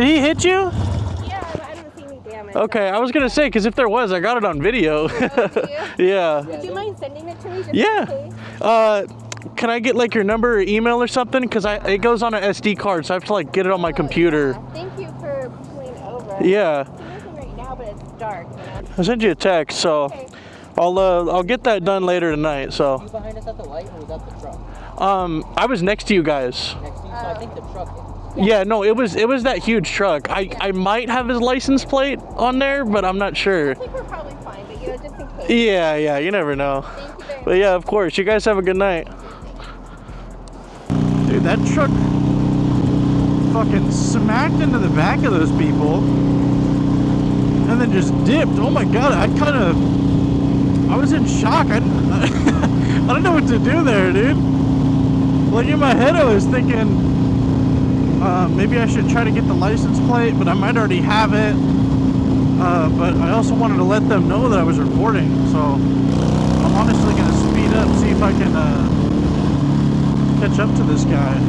Did he hit you? Yeah, I don't see any damage. Okay, I was gonna say, because if there was, I got it on video. Yeah. Would you mind sending it to me? Just Yeah. Can I get like your number or email or something? Because it goes on an SD card, so I have to like get it on my computer. Yeah. Thank you for pulling over. Yeah. I'm looking right now, but it's dark. You know? I'll send you a text, so Okay. I'll get that done later tonight. So. You behind us at the light, or was that the truck? I was next to you guys. Next to you, so I think the truck. Yeah, no, it was that huge truck. I might have his license plate on there, but I'm not sure. I think we're probably fine, but just in case. Yeah, you never know. Thank you very much. But yeah, of course. You guys have a good night. Dude, that truck fucking smacked into the back of those people and then just dipped. Oh my god, I was in shock. I don't know what to do there, dude. Like in my head I was thinking maybe I should try to get the license plate, but I might already have it. But I also wanted to let them know that I was recording, so I'm honestly gonna speed up, see if I can catch up to this guy.